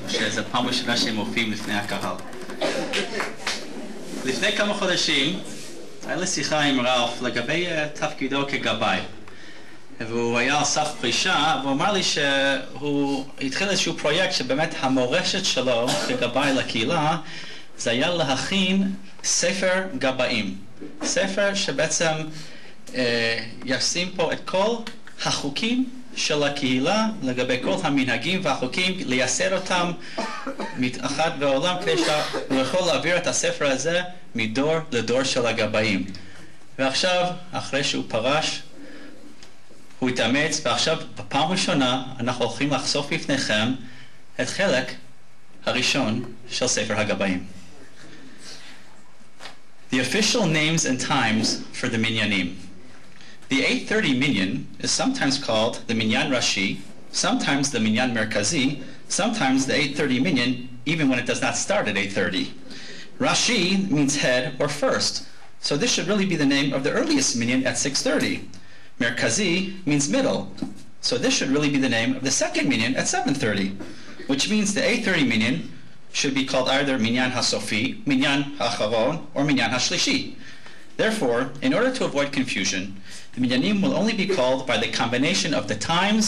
שזה פעם ראשונה שהם מופיעים לפני הקהל. לפני כמה חודשים היה לי שיחה עם רלף לגבי תפקידו כגבאי. והוא היה על סף פרישה, והוא אמר לי שהוא התחיל איזשהו פרויקט שבאמת המורשת שלו כגבאי לקהילה זה היה להכין ספר גבאים. ספר שבעצם ישים פה את כל החוקים של הקהילה לגבי כל המנהגים והחוקים, לייסד אותם מתאחד בעולם כדי שהוא יכול להעביר את הספר הזה מדור לדור של הגבאים. ועכשיו, אחרי שהוא פרש, הוא התאמץ, ועכשיו בפעם ראשונה אנחנו הולכים לחשוף בפניכם את חלק הראשון של ספר הגבאים. The official names and times for the minyanim. The 8:30 minyan is sometimes called the minyan rashi, sometimes the minyan merkazi, sometimes the 8:30 minyan even when it does not start at 8:30. Rashi means head or first, so this should really be the name of the earliest minyan at 6:30. Merkazi means middle, so this should really be the name of the second minyan at 7:30, which means the 8:30 minyan should be called either minyan hasofi, minyan hacharon, or minyan hashlishi. Therefore, in order to avoid confusion, the minyanim will only be called by the combination of the times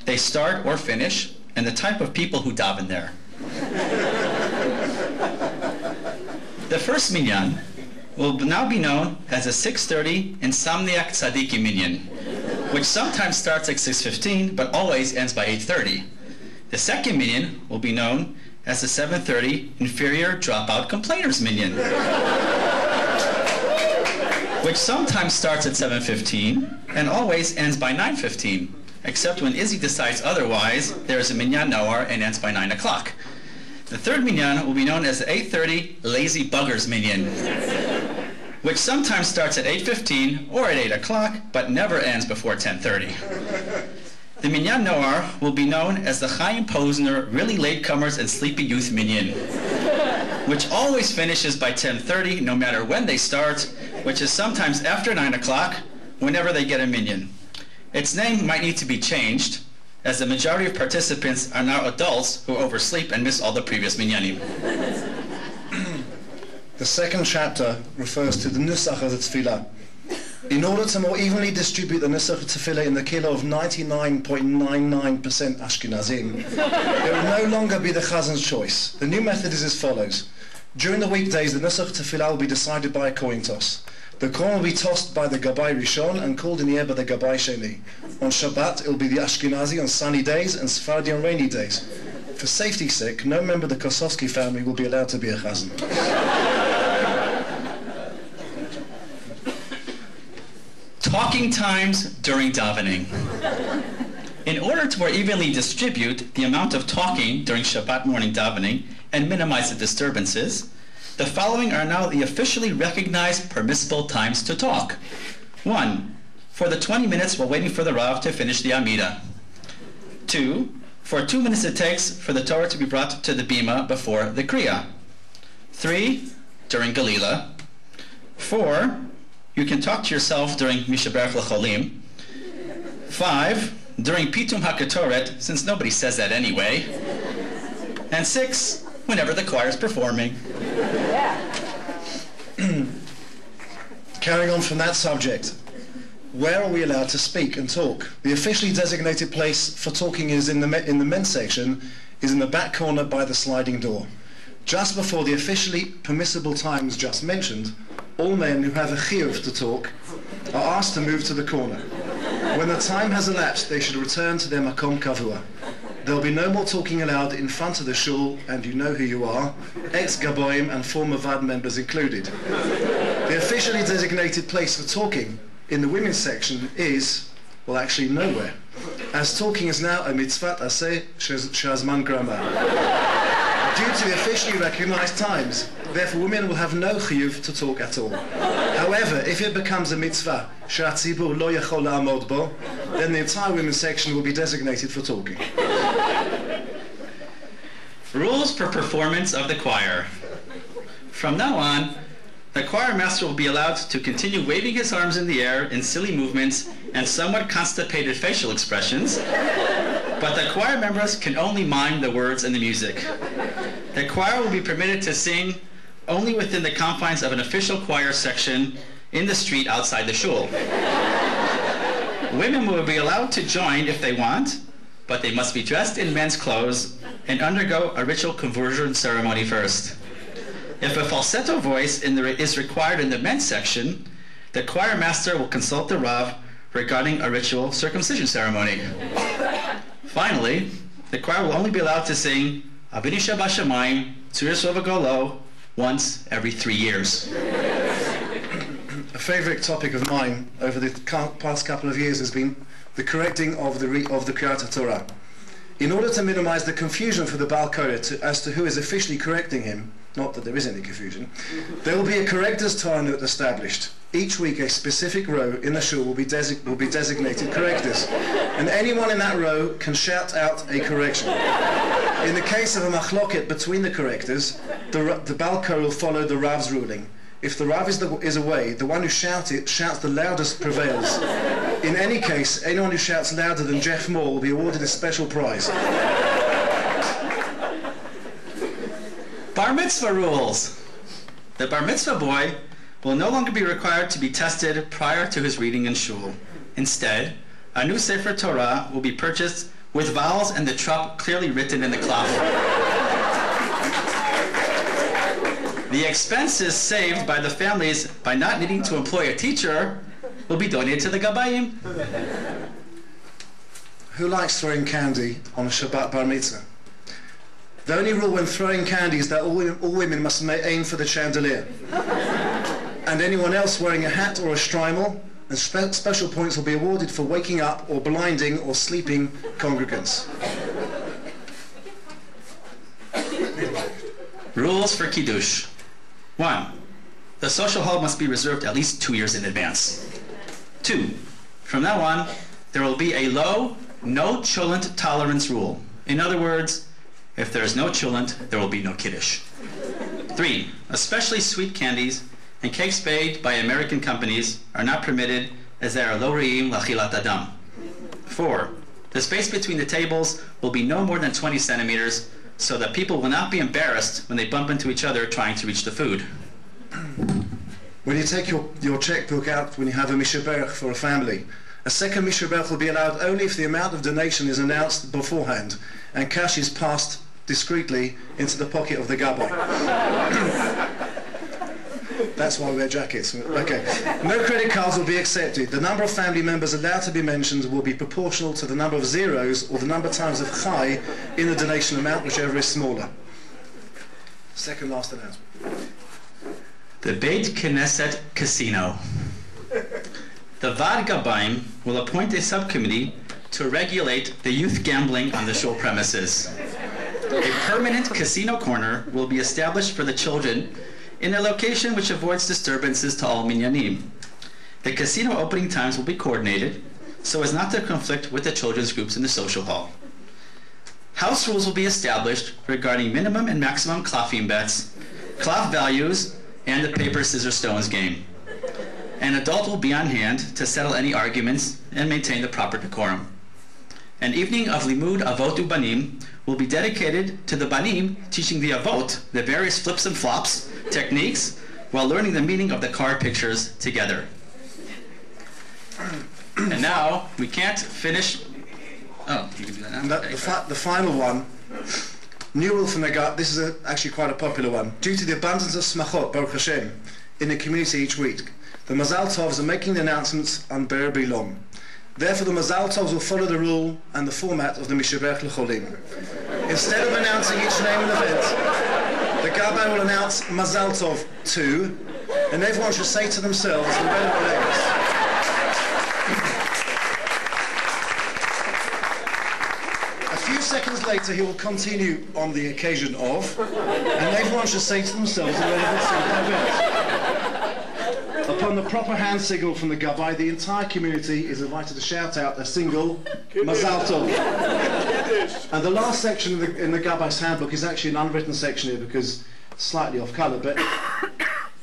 they start or finish and the type of people who daven there. The first minyan will now be known as a 6:30 Insomniac Tzadiki minyan, which sometimes starts at 6:15 but always ends by 8:30. The second minyan will be known as the 7:30 Inferior Dropout Complainers minyan, which sometimes starts at 7:15 and always ends by 9:15, except when Izzy decides otherwise, there is a minyan noar and ends by 9 o'clock. The third minyan will be known as the 8:30 Lazy Buggers minyan, which sometimes starts at 8:15 or at 8 o'clock, but never ends before 10:30. The minyan noar will be known as the Chaim Posner Really Latecomers and Sleepy Youth minyan, which always finishes by 10:30 no matter when they start, which is sometimes after 9 o'clock, whenever they get a minyan. Its name might need to be changed, as the majority of participants are now adults who oversleep and miss all the previous minyanim. The second chapter refers to the nusach of the tefillah. In order to more evenly distribute the nusach of tefillah in the kilo of 99.99% Ashkenazim, it will no longer be the chazan's choice. The new method is as follows. During the weekdays, the nusach of tefillah will be decided by a coin toss. The coin will be tossed by the Gabbai Rishon and called in the air by the Gabbai Sheni. On Shabbat, it will be the Ashkenazi on sunny days and Sephardi on rainy days. For safety's sake, no member of the Kosovsky family will be allowed to be a chazan. Talking times during davening. In order to more evenly distribute the amount of talking during Shabbat morning davening and minimize the disturbances, the following are now the officially recognized permissible times to talk. 1. For the 20 minutes while waiting for the Rav to finish the Amidah. 2. For 2 minutes it takes for the Torah to be brought to the Bima before the Kriya. 3. During Galila. 4. You can talk to yourself during Mishaberach L'Cholim. 5. During Pitum HaKetoret, since nobody says that anyway. And 6. Whenever the choir is performing. Carrying on from that subject, where are we allowed to speak and talk? The officially designated place for talking is in the men's section, is in the back corner by the sliding door. Just before the officially permissible times just mentioned, all men who have a chiyuv to talk are asked to move to the corner. When the time has elapsed, they should return to their makom kavua. There will be no more talking aloud in front of the shul, and you know who you are, ex-gaboim and former VAD members included. The officially designated place for talking in the women's section is, well, actually nowhere, as talking is now a mitzvat aseh shazman grama. Due to the officially recognized times, therefore women will have no chiyuv to talk at all. However, if it becomes a mitzvah, she'atzibur lo yachol la'amod bo, then the entire women's section will be designated for talking. Rules for performance of the choir. From now on, the choir master will be allowed to continue waving his arms in the air in silly movements and somewhat constipated facial expressions, but the choir members can only mime the words and the music. The choir will be permitted to sing only within the confines of an official choir section in the street outside the shul. Women will be allowed to join if they want, but they must be dressed in men's clothes and undergo a ritual conversion ceremony first. If a falsetto voice is required in the men's section, the choir master will consult the Rav regarding a ritual circumcision ceremony. Finally, the choir will only be allowed to sing Avinu Shabashamayim, Tzur Sovagolo once every 3 years. A favourite topic of mine over the past couple of years has been the correcting of the Kriyat Torah. In order to minimise the confusion for the Baal Koreh as to who is officially correcting him, not that there is any confusion, there will be a corrector's Torah note established. Each week a specific row in the shul will be designated correctors, and anyone in that row can shout out a correction. In the case of a machloket between the correctors, the Baal Koreh will follow the Rav's ruling. If the Rav is away, the one who shouts the loudest prevails. In any case, anyone who shouts louder than Jeff Moore will be awarded a special prize. Bar mitzvah rules. The bar mitzvah boy will no longer be required to be tested prior to his reading in shul. Instead, a new Sefer Torah will be purchased with vowels and the trup clearly written in the cloth. The expenses saved by the families by not needing to employ a teacher will be donated to the Gabayim. Who likes throwing candy on a Shabbat bar mitzvah? The only rule when throwing candy is that all women must aim for the chandelier. And anyone else wearing a hat or a shtreimel, and special points will be awarded for waking up or blinding or sleeping congregants. Rules for Kiddush. 1. The social hall must be reserved at least 2 years in advance. 2. From now on, there will be a low, no cholent tolerance rule. In other words, if there is no cholent, there will be no Kiddush. 3. Especially sweet candies and cakes made by American companies are not permitted as they are lo re'im l'achilat adam. 4. The space between the tables will be no more than 20 centimeters so that people will not be embarrassed when they bump into each other trying to reach the food. When you take your checkbook out when you have a mishaberach for a family, a second mishaberach will be allowed only if the amount of donation is announced beforehand and cash is passed discreetly into the pocket of the gabbai. That's why we wear jackets. Okay. No credit cards will be accepted. The number of family members allowed to be mentioned will be proportional to the number of zeros or the number times of chai in the donation amount, whichever is smaller. Second last announcement. The Beit Knesset Casino. The Vad Gabayim will appoint a subcommittee to regulate the youth gambling on the shul premises. A permanent casino corner will be established for the children in a location which avoids disturbances to all minyanim. The casino opening times will be coordinated so as not to conflict with the children's groups in the social hall. House rules will be established regarding minimum and maximum klafim bets, klaf values, and the paper, scissors, stones game. An adult will be on hand to settle any arguments and maintain the proper decorum. An evening of limud avot ubanim will be dedicated to the banim teaching the avot the various flips and flops techniques while learning the meaning of the card pictures together. And now we can't finish. Oh, you can do that now. The final one. New rule from the gut. This is actually quite a popular one. Due to the abundance of smachot, Baruch Hashem, in the community each week, the Mazal Tovs are making the announcements unbearably long. Therefore, the Mazal Tovs will follow the rule and the format of the Mishaberach L'Cholim. Instead of announcing each name and event, the Gabbai will announce Mazal Tov 2, and everyone should say to themselves the relevant names. A few seconds later, he will continue on the occasion of, and everyone should say to themselves the relevant event. Upon the proper hand signal from the Gabbai, the entire community is invited to shout out a single Mazal Tov. And the last section in the Gabbai's handbook is actually an unwritten section here because it's slightly off colour, but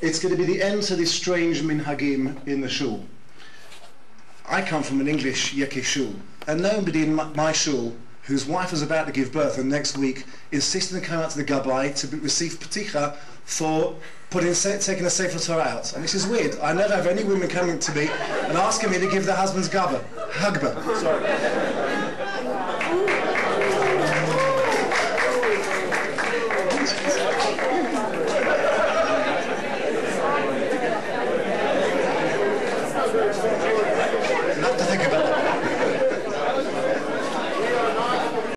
it's going to be the end to this strange minhagim in the shul. I come from an English Yeki shul, and nobody in my shul whose wife was about to give birth, and next week insisted to come out to the gabbai to receive paticha for taking a Sefer Torah out. And this is weird. I never have any women coming to me and asking me to give their husband's hagba. Sorry.